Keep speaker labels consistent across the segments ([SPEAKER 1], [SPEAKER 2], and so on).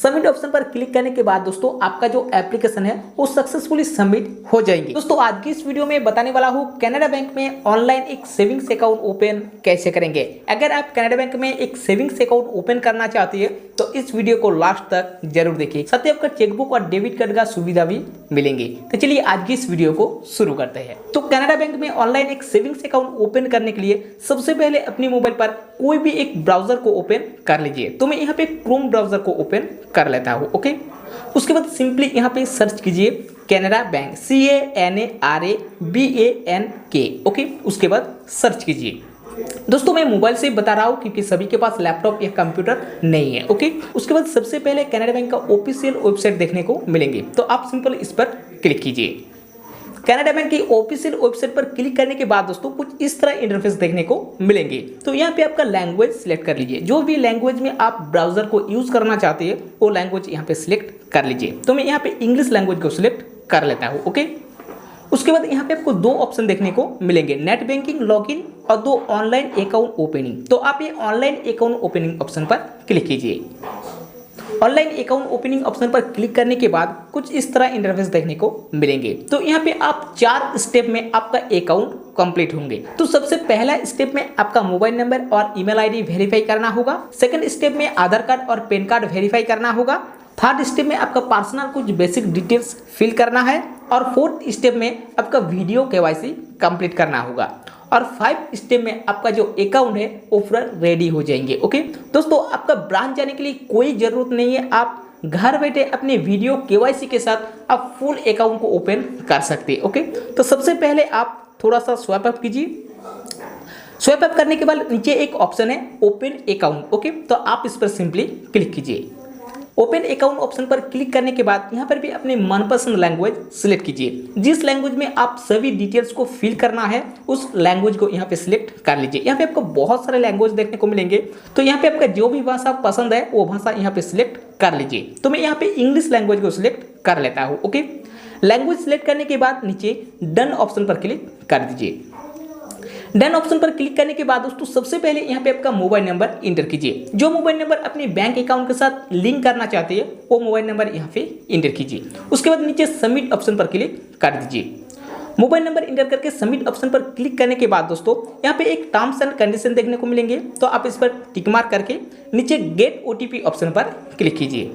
[SPEAKER 1] Submit option पर click करने के बाद दोस्तों आपका जो एप्लीकेशन है वो सक्सेसफुली सबमिट हो जाएंगे। दोस्तों आज की इस वीडियो में बताने वाला हूँ कैनरा बैंक में ऑनलाइन एक सेविंग्स अकाउंट ओपन कैसे करेंगे। अगर आप कैनरा बैंक में एक सेविंग्स अकाउंट ओपन करना चाहती है तो इस वीडियो को लास्ट तक जरूर देखिए, साथ ही आपका चेकबुक और डेबिट कार्ड का सुविधा भी मिलेंगे। तो चलिए आज की इस वीडियो को शुरू करते हैं। तो कैनरा बैंक में ऑनलाइन एक सेविंग्स अकाउंट ओपन करने के लिए सबसे पहले अपने मोबाइल पर कोई भी एक ब्राउजर को ओपन कर लीजिए। तो मैं यहाँ पे क्रोम ब्राउजर को ओपन कर लेता हूँ। ओके, उसके बाद सिंपली यहाँ पे सर्च कीजिए कैनरा बैंक, CANARABANK। ओके, उसके बाद सर्च कीजिए। दोस्तों मैं मोबाइल से बता रहा हूँ क्योंकि सभी के पास लैपटॉप या कंप्यूटर नहीं है। ओके, उसके बाद सबसे पहले कैनरा बैंक का ऑफिशियल वेबसाइट देखने को मिलेंगे, तो आप सिंपल इस पर क्लिक कीजिए। कैनरा बैंक की ऑफिशियल वेबसाइट पर क्लिक करने के बाद दोस्तों कुछ इस तरह इंटरफेस देखने को मिलेंगे। तो यहाँ पे आपका लैंग्वेज सिलेक्ट कर लीजिए, जो भी लैंग्वेज में आप ब्राउजर को यूज करना चाहते हैं वो लैंग्वेज यहाँ पे सिलेक्ट कर लीजिए। तो मैं यहाँ पे इंग्लिश लैंग्वेज को सिलेक्ट कर लेता हूँ। ओके, उसके बाद यहाँ पे आपको दो ऑप्शन देखने को मिलेंगे, नेट बैंकिंग लॉगिन और दो ऑनलाइन अकाउंट ओपनिंग। तो आप ये ऑनलाइन अकाउंट ओपनिंग ऑप्शन पर क्लिक कीजिए। ऑनलाइन अकाउंट ओपनिंग ऑप्शन पर क्लिक करने के बाद कुछ इस तरह इंटरफेस देखने को मिलेंगे। तो यहाँ पे आप 4 स्टेप में आपका अकाउंट कंप्लीट होंगे। तो सबसे पहला स्टेप में आपका मोबाइल नंबर और ईमेल आईडी वेरीफाई करना होगा। सेकंड स्टेप में आधार कार्ड और पैन कार्ड वेरीफाई करना होगा। थर्ड स्टेप में आपका पर्सनल कुछ बेसिक डिटेल्स फिल करना है और फोर्थ स्टेप में आपका वीडियो केवाईसी कंप्लीट करना होगा और 5 स्टेप में आपका जो अकाउंट है वो पूरा रेडी हो जाएंगे। ओके दोस्तों, आपका ब्रांच जाने के लिए कोई ज़रूरत नहीं है, आप घर बैठे अपने वीडियो केवाईसी के साथ आप फुल अकाउंट को ओपन कर सकते हैं। ओके, तो सबसे पहले आप थोड़ा सा स्वाइप अप कीजिए। स्वाइप अप करने के बाद नीचे एक ऑप्शन है ओपन अकाउंट। ओके, तो आप इस पर सिंपली क्लिक कीजिए। ओपन अकाउंट ऑप्शन पर क्लिक करने के बाद यहाँ पर भी अपने मनपसंद लैंग्वेज सिलेक्ट कीजिए। जिस लैंग्वेज में आप सभी डिटेल्स को फिल करना है उस लैंग्वेज को यहाँ पे सिलेक्ट कर लीजिए। यहाँ पे आपको बहुत सारे लैंग्वेज देखने को मिलेंगे, तो यहाँ पे आपका जो भी भाषा पसंद है वो भाषा यहाँ पे सिलेक्ट कर लीजिए। तो मैं यहाँ पे इंग्लिश लैंग्वेज को सिलेक्ट कर लेता हूँ। ओके, लैंग्वेज सिलेक्ट करने के बाद नीचे डन ऑप्शन पर क्लिक कर दीजिए। डन ऑप्शन पर क्लिक करने के बाद दोस्तों सबसे पहले यहाँ पे आपका मोबाइल नंबर इंटर कीजिए। जो मोबाइल नंबर अपने बैंक अकाउंट के साथ लिंक करना चाहते हैं वो मोबाइल नंबर यहाँ पे इंटर कीजिए। उसके बाद नीचे सबमिट ऑप्शन पर क्लिक कर दीजिए। मोबाइल नंबर इंटर करके सबमिट ऑप्शन पर क्लिक करने के बाद दोस्तों यहाँ पे एक टर्म्स एंड कंडीशन देखने को मिलेंगे, तो आप इस पर टिक मार्क करके नीचे गेट OTP ऑप्शन पर क्लिक कीजिए।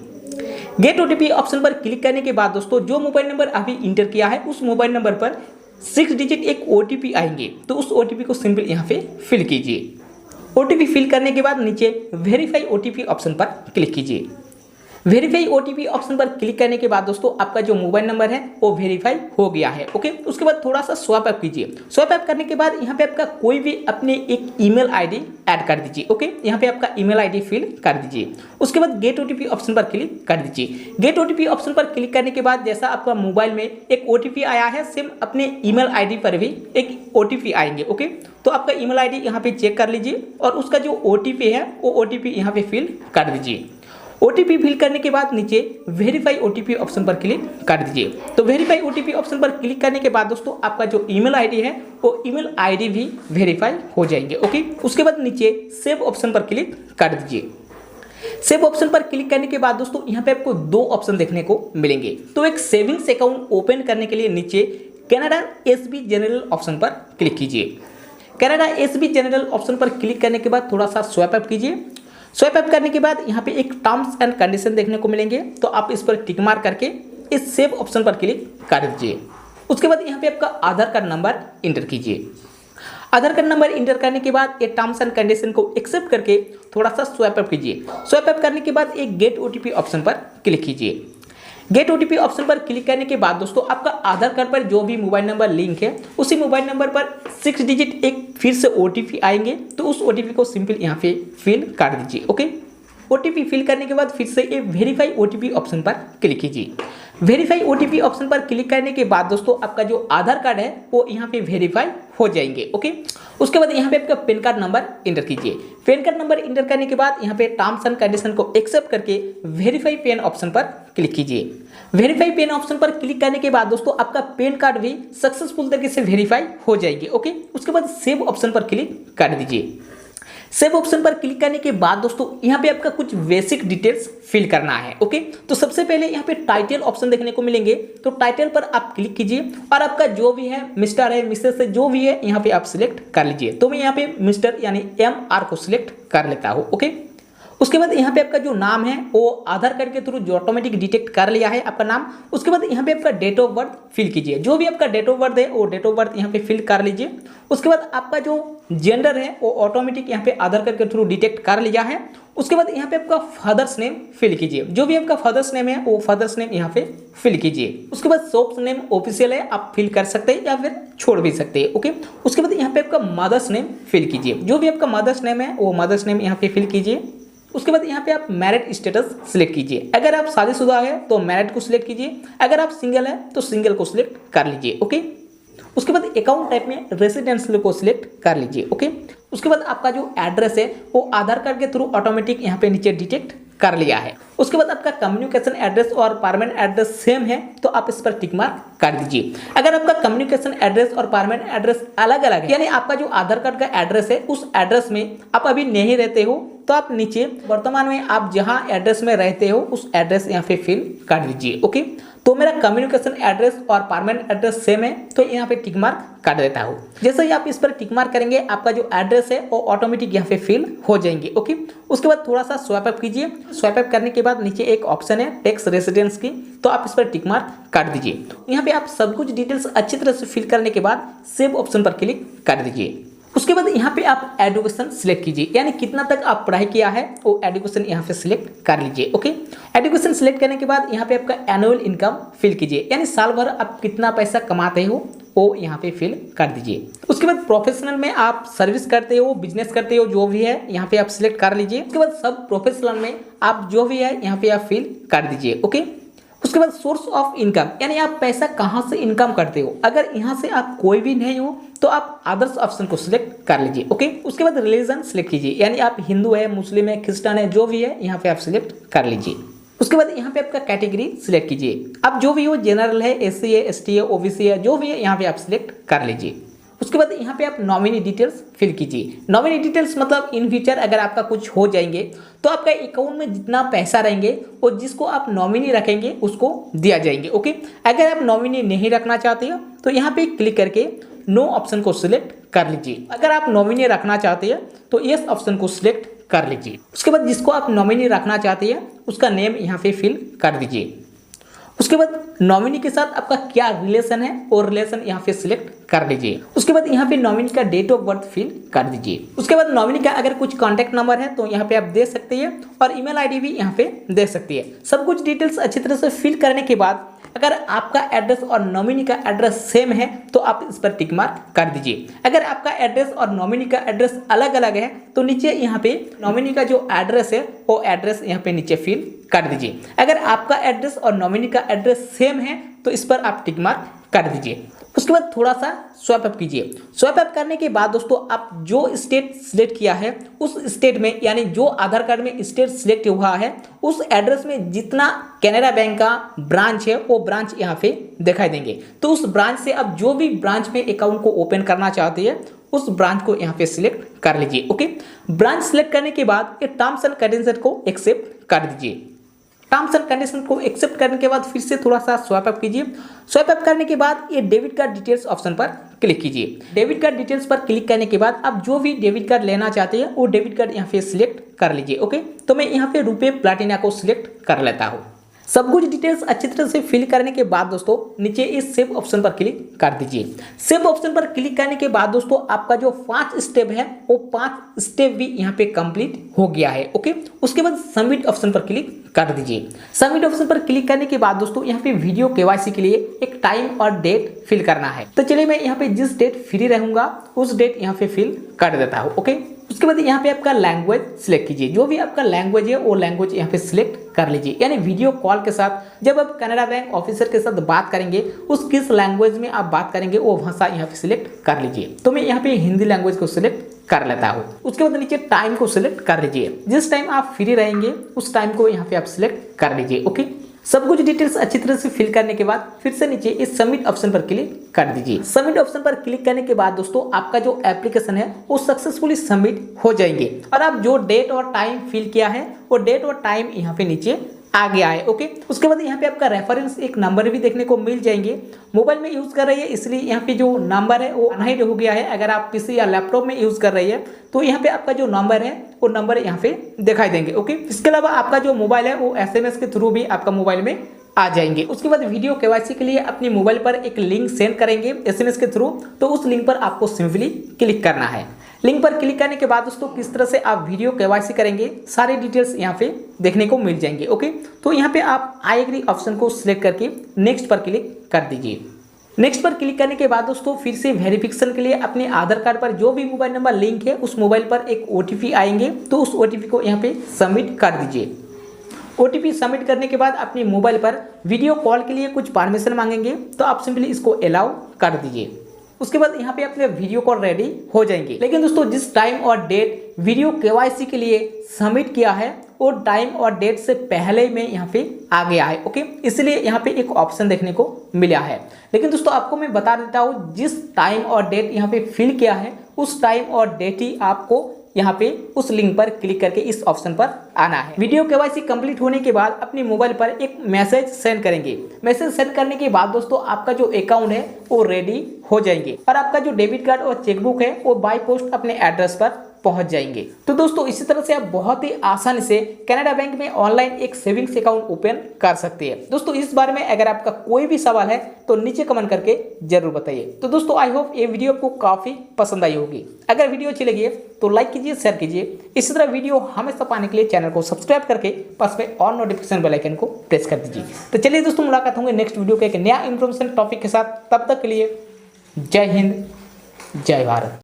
[SPEAKER 1] गेट OTP ऑप्शन पर क्लिक करने के बाद दोस्तों जो मोबाइल नंबर अभी इंटर किया है उस मोबाइल नंबर पर 6 डिजिट एक OTP आएंगे, तो उस OTP को सिंपल यहाँ पे फिल कीजिए। OTP फिल करने के बाद नीचे वेरीफाई OTP ऑप्शन पर क्लिक कीजिए। वेरीफाई OTP ऑप्शन पर क्लिक करने के बाद दोस्तों आपका जो मोबाइल नंबर है वो वेरीफाई हो गया है। ओके, उसके बाद थोड़ा सा स्वाइप अप कीजिए। स्वाइप अप करने के बाद यहाँ पे आपका कोई भी अपने एक ईमेल आईडी ऐड कर दीजिए। ओके, यहाँ पे आपका ईमेल आईडी फिल कर दीजिए। उसके बाद गेट OTP ऑप्शन पर क्लिक कर दीजिए। गेट OTP ऑप्शन पर क्लिक करने के बाद जैसा आपका मोबाइल में एक OTP आया है सेम अपने ईमेल आईडी पर भी एक OTP आएंगे। ओके, तो आपका ईमेल आईडी यहाँ पे चेक कर लीजिए और उसका जो OTP है वो OTP यहाँ पे फिल कर दीजिए। OTP फिल करने के बाद नीचे वेरीफाई OTP ऑप्शन पर क्लिक कर दीजिए। तो वेरीफाई OTP ऑप्शन पर क्लिक करने के बाद दोस्तों आपका जो ईमेल आईडी है वो ईमेल आईडी भी वेरीफाई हो जाएंगे। ओके, उसके बाद नीचे सेव ऑप्शन पर क्लिक कर दीजिए। सेव ऑप्शन पर क्लिक करने के बाद दोस्तों यहाँ पे आपको 2 ऑप्शन देखने को मिलेंगे। तो एक सेविंग्स अकाउंट ओपन करने के लिए नीचे कैनरा SB जनरल ऑप्शन पर क्लिक कीजिए। कैनरा SB जनरल ऑप्शन पर क्लिक करने के बाद थोड़ा सा स्वाइप अप कीजिए। स्वाइप अप करने के बाद यहाँ पे एक टर्म्स एंड कंडीशन देखने को मिलेंगे, तो आप इस पर टिक मार्क करके इस सेव ऑप्शन पर क्लिक कर दीजिए। उसके बाद यहाँ पे आपका आधार कार्ड नंबर इंटर कीजिए। आधार कार्ड नंबर इंटर करने के बाद ये टर्म्स एंड कंडीशन को एक्सेप्ट करके थोड़ा सा स्वाइप अप कीजिए। स्वाइप अप करने के बाद एक गेट OTP ऑप्शन पर क्लिक कीजिए। गेट OTP ऑप्शन पर क्लिक करने के बाद दोस्तों आपका आधार कार्ड पर जो भी मोबाइल नंबर लिंक है उसी मोबाइल नंबर पर 6 डिजिट एक फिर से OTP आएंगे, तो उस OTP को सिंपल यहाँ पे फिल कर दीजिए। ओके, OTP फिल करने के बाद फिर से ये वेरीफाई OTP ऑप्शन पर क्लिक कीजिए। वेरीफाई OTP ऑप्शन पर क्लिक करने के बाद दोस्तों आपका जो आधार कार्ड है वो यहाँ पे वेरीफाई हो जाएंगे। ओके, उसके बाद यहाँ पे आपका पैन कार्ड नंबर इंटर कीजिए। पैन कार्ड नंबर इंटर करने के बाद यहाँ पे टर्म्स एंड कंडीशन को एक्सेप्ट करके वेरीफाई पैन ऑप्शन पर क्लिक कीजिए। वेरीफाई पैन ऑप्शन पर क्लिक करने के बाद दोस्तों आपका पैन कार्ड भी सक्सेसफुल तरीके से वेरीफाई हो जाएगी। ओके, उसके बाद सेव ऑप्शन पर क्लिक कर दीजिए। सेव ऑप्शन पर क्लिक करने के बाद दोस्तों यहाँ पे आपका कुछ बेसिक डिटेल्स फिल करना है। ओके, तो सबसे पहले यहाँ पे टाइटल ऑप्शन देखने को मिलेंगे, तो टाइटल पर आप क्लिक कीजिए और आपका जो भी है मिस्टर है मिसेस है जो भी है यहाँ पे आप सिलेक्ट कर लीजिए। तो मैं यहाँ पे मिस्टर यानी MR को सिलेक्ट कर लेता हूँ। ओके, उसके बाद यहाँ पे आपका जो नाम है वो आधार कार्ड के थ्रू जो ऑटोमेटिक डिटेक्ट कर लिया है आपका नाम। उसके बाद यहाँ पे आपका डेट ऑफ बर्थ फिल कीजिए, जो भी आपका डेट ऑफ बर्थ है वो डेट ऑफ बर्थ यहाँ पे फिल कर लीजिए। उसके बाद आपका जो जेंडर है वो ऑटोमेटिक यहाँ पे आधार कार्ड के थ्रू डिटेक्ट कर लिया है। उसके बाद यहाँ पे आपका फादर्स नेम फिल कीजिए, जो भी आपका फादर्स नेम है वो फादर्स नेम यहाँ पे फिल कीजिए। उसके बाद शॉप नेम ऑफिशियल है, आप फिल कर सकते हैं या फिर छोड़ भी सकते हैं। ओके, उसके बाद यहाँ पे आपका मदर्स नेम फिल कीजिए, जो भी आपका मदर्स नेम है वो मदर्स नेम यहाँ पे फिल कीजिए। उसके बाद यहाँ पे आप मैरिड स्टेटस सिलेक्ट कीजिए, अगर आप शादीशुदा है तो मैरिड को सिलेक्ट कीजिए, अगर आप सिंगल है तो सिंगल को सिलेक्ट कर लीजिए। ओके, उसके बाद अकाउंट टाइप में रेसिडेंशियल को सिलेक्ट कर लीजिए। ओके, उसके बाद आपका जो एड्रेस है वो आधार कार्ड के थ्रू ऑटोमेटिक यहाँ पे नीचे डिटेक्ट कर लिया है। उसके बाद आपका कम्युनिकेशन एड्रेस और परमानेंट एड्रेस सेम है तो आप इस पर टिक मार्क कर दीजिए। अगर आपका कम्युनिकेशन एड्रेस और परमानेंट एड्रेस अलग अलग है, यानी आपका जो आधार कार्ड का एड्रेस है उस एड्रेस में आप अभी नहीं रहते हो, तो आप नीचे वर्तमान में आप जहां एड्रेस में रहते हो उस एड्रेस यहाँ पे फिल कर दीजिए। ओके, तो मेरा कम्युनिकेशन एड्रेस और परमानेंट एड्रेस सेम है तो यहाँ पे टिक मार्क कर देता हूँ। जैसे ही आप इस पर टिक मार्क करेंगे आपका जो एड्रेस है वो ऑटोमेटिक यहाँ पे फिल हो जाएंगे। ओके, उसके बाद थोड़ा सा स्वाइप अप कीजिए, स्वाइप अप करने के बाद नीचे एक ऑप्शन है टैक्स रेसिडेंस की, तो आप इस पर टिक मार्क कर दीजिए। यहाँ पे आप सब कुछ डिटेल्स अच्छी तरह से फिल करने के बाद सेव ऑप्शन पर क्लिक कर दीजिए। उसके बाद यहाँ पे आप एजुकेशन सिलेक्ट कीजिए, यानी कितना तक आप पढ़ाई किया है वो एजुकेशन यहाँ पे सिलेक्ट कर लीजिए। ओके, एजुकेशन सिलेक्ट करने के बाद यहाँ पे आपका एनुअल इनकम फिल कीजिए, यानी साल भर आप कितना पैसा कमाते हो वो यहाँ पे फिल कर दीजिए। उसके बाद प्रोफेशनल में आप सर्विस करते हो, बिजनेस करते हो, जो भी है यहाँ पे आप सिलेक्ट कर लीजिए। उसके बाद सब प्रोफेशनल में आप जो भी है यहाँ पे आप फिल कर दीजिए। ओके, उसके बाद सोर्स ऑफ इनकम, यानी आप पैसा कहाँ से इनकम करते हो, अगर यहाँ से आप कोई भी नहीं हो तो आप अदर्स ऑप्शन को सिलेक्ट कर लीजिए। ओके, उसके बाद रिलीजन सिलेक्ट कीजिए, यानी आप हिंदू है, मुस्लिम है, क्रिश्चियन है, जो भी है यहाँ पे आप सिलेक्ट कर लीजिए। उसके बाद यहाँ पे आपका कैटेगरी सिलेक्ट कीजिए, आप जो भी हो जनरल है, SC है, ST है, OBC है, जो भी है यहाँ पे आप सिलेक्ट कर लीजिए। उसके बाद यहाँ पे आप नॉमिनी डिटेल्स फिल कीजिए। नॉमिनी डिटेल्स मतलब इन फ्यूचर अगर आपका कुछ हो जाएंगे तो आपका अकाउंट में जितना पैसा रहेंगे वो जिसको आप नॉमिनी रखेंगे उसको दिया जाएंगे। ओके, अगर आप नॉमिनी नहीं रखना चाहते हो तो यहाँ पे क्लिक करके नो ऑप्शन को सिलेक्ट कर लीजिए। अगर आप नॉमिनी रखना चाहते हैं तो यस ऑप्शन को सिलेक्ट कर लीजिए। उसके बाद जिसको आप नॉमिनी रखना चाहते हैं उसका नेम यहाँ पे फिल कर दीजिए। उसके बाद नॉमिनी के साथ आपका क्या रिलेशन है और रिलेशन यहाँ पे सिलेक्ट कर लीजिए। उसके बाद यहाँ पे नॉमिनी का डेट ऑफ बर्थ फिल कर दीजिए। उसके बाद नॉमिनी का अगर कुछ कॉन्टैक्ट नंबर है तो यहाँ पे आप दे सकते हैं और ईमेल आईडी भी यहाँ पे दे सकती है। सब कुछ डिटेल्स अच्छी तरह से फिल करने के बाद अगर आपका एड्रेस और नॉमिनी का एड्रेस सेम है तो आप इस पर टिक मार्क कर दीजिए। अगर आपका एड्रेस और नॉमिनी का एड्रेस अलग अलग है तो नीचे यहाँ पे नॉमिनी का जो एड्रेस है वो एड्रेस यहाँ पे नीचे फिल कर दीजिए। अगर आपका एड्रेस और नॉमिनी का एड्रेस सेम है तो इस पर आप टिक मार्क कर दीजिए। उसके बाद थोड़ा सा स्वाइप अप कीजिए। स्वाइप अप करने के बाद दोस्तों आप जो स्टेट सिलेक्ट किया है उस स्टेट में, यानी जो आधार कार्ड में स्टेट सिलेक्ट हुआ है उस एड्रेस में जितना कैनरा बैंक का ब्रांच है वो ब्रांच यहाँ पे दिखाई देंगे। तो उस ब्रांच से आप जो भी ब्रांच में अकाउंट को ओपन करना चाहते हैं उस ब्रांच को यहाँ पे सिलेक्ट कर लीजिए। ओके, ब्रांच सिलेक्ट करने के बाद ये टर्म्स एंड कंडीशन को एक्सेप्ट कर दीजिए। टर्म्स एंड कंडीशन को एक्सेप्ट करने के बाद फिर से थोड़ा सा स्वाइप अप कीजिए। स्वाइप अप करने के बाद ये डेबिट कार्ड डिटेल्स ऑप्शन पर क्लिक कीजिए। डेबिट कार्ड डिटेल्स पर क्लिक करने के बाद आप जो भी डेबिट कार्ड लेना चाहते हैं वो डेबिट कार्ड यहाँ पे सिलेक्ट कर लीजिए। ओके, तो मैं यहाँ पे रुपए प्लैटिना को सिलेक्ट कर लेता हूँ। सब कुछ डिटेल्स अच्छी तरह से फिल करने के बाद दोस्तों नीचे इस सेव ऑप्शन पर क्लिक कर दीजिए। सेव ऑप्शन पर क्लिक करने के बाद दोस्तों आपका जो 5 स्टेप है वो 5 स्टेप भी यहाँ पे कंप्लीट हो गया है। ओके, उसके बाद सबमिट ऑप्शन पर क्लिक कर दीजिए। सबमिट ऑप्शन पर क्लिक करने के बाद दोस्तों यहाँ पे वीडियो KYC के लिए एक टाइम और डेट फिल करना है। तो चलिए मैं यहाँ पे जिस डेट फ्री रहूंगा उस डेट यहाँ पे फिल कर देता हूँ। ओके, उसके बाद यहाँ पे आपका लैंग्वेज सिलेक्ट कीजिए। जो भी आपका लैंग्वेज है वो लैंग्वेज यहाँ पे सिलेक्ट कर लीजिए। यानी वीडियो कॉल के साथ जब आप कैनरा बैंक ऑफिसर के साथ बात करेंगे उस किस लैंग्वेज में आप बात करेंगे वो भाषा यहाँ पे सिलेक्ट कर लीजिए। तो मैं यहाँ पे हिंदी लैंग्वेज को सिलेक्ट कर लेता हूँ। उसके बाद नीचे टाइम को सिलेक्ट कर लीजिए। जिस टाइम आप फ्री रहेंगे उस टाइम को यहाँ पे आप सिलेक्ट कर लीजिए। ओके, सब कुछ डिटेल्स अच्छी तरह से फिल करने के बाद फिर से नीचे इस सबमिट ऑप्शन पर क्लिक कर दीजिए। सबमिट ऑप्शन पर क्लिक करने के बाद दोस्तों आपका जो एप्लीकेशन है वो सक्सेसफुली सबमिट हो जाएंगे और आप जो डेट और टाइम फिल किया है वो डेट और टाइम यहाँ पे नीचे आ गया है। ओके, उसके बाद यहाँ पे आपका रेफरेंस एक नंबर भी देखने को मिल जाएंगे। मोबाइल में यूज़ कर रही है इसलिए यहाँ पे जो नंबर है वो अनहाइड हो गया है। अगर आप पीसी या लैपटॉप में यूज़ कर रही है तो यहाँ पे आपका जो नंबर है वो नंबर यहाँ पे दिखाई देंगे। ओके, इसके अलावा आपका जो मोबाइल है वो SMS के थ्रू भी आपका मोबाइल में आ जाएंगे। उसके बाद वीडियो KYC के लिए अपने मोबाइल पर एक लिंक सेंड करेंगे SMS के थ्रू, तो उस लिंक पर आपको सिंपली क्लिक करना है। लिंक पर क्लिक करने के बाद दोस्तों किस तरह से आप वीडियो KYC करेंगे सारी डिटेल्स यहाँ पे देखने को मिल जाएंगे। ओके, तो यहाँ पे आप आई एग्री ऑप्शन को सिलेक्ट करके नेक्स्ट पर क्लिक कर दीजिए। नेक्स्ट पर क्लिक करने के बाद दोस्तों फिर से वेरिफिकेशन के लिए अपने आधार कार्ड पर जो भी मोबाइल नंबर लिंक है उस मोबाइल पर एक OTP आएंगे, तो उस OTP को यहाँ पे सबमिट कर दीजिए। OTP सबमिट करने के बाद अपने मोबाइल पर वीडियो कॉल के लिए कुछ परमिशन मांगेंगे, तो आप सिंपली इसको अलाउ कर दीजिए। उसके बाद यहाँ पे अपने वीडियो कॉल रेडी हो जाएंगे। लेकिन दोस्तों जिस टाइम और डेट वीडियो KYC के लिए सबमिट किया है वो टाइम और डेट से पहले में यहाँ पे आ गया है। ओके, इसलिए यहाँ पे एक ऑप्शन देखने को मिला है। लेकिन दोस्तों आपको मैं बता देता हूँ जिस टाइम और डेट यहाँ पे फिल किया है उस टाइम और डेट ही आपको यहाँ पे उस लिंक पर क्लिक करके इस ऑप्शन पर आना है। वीडियो KYC कंप्लीट होने के बाद अपने मोबाइल पर एक मैसेज सेंड करेंगे। मैसेज सेंड करने के बाद दोस्तों आपका जो अकाउंट है वो रेडी हो जाएंगे और आपका जो डेबिट कार्ड और चेकबुक है वो बाय पोस्ट अपने एड्रेस पर पहुंच जाएंगे। तो दोस्तों इसी तरह से आप बहुत ही आसानी से कनाडा बैंक में ऑनलाइन एक सेविंग्स अकाउंट ओपन कर सकते हैं। दोस्तों इस बारे में अगर आपका कोई भी सवाल है तो नीचे कमेंट करके जरूर बताइए। तो दोस्तों आई होप ये वीडियो आपको काफी पसंद आई होगी। अगर वीडियो अच्छी लगी है तो लाइक कीजिए, शेयर कीजिए। इसी तरह वीडियो हमेशा पाने के लिए चैनल को सब्सक्राइब करके पास में ऑल नोटिफिकेशन बेल आइकन को प्रेस कर दीजिए। तो चलिए दोस्तों मुलाकात होंगे नेक्स्ट वीडियो के एक नया इन्फॉर्मेशन टॉपिक के साथ। तब तक के लिए जय हिंद, जय भारत।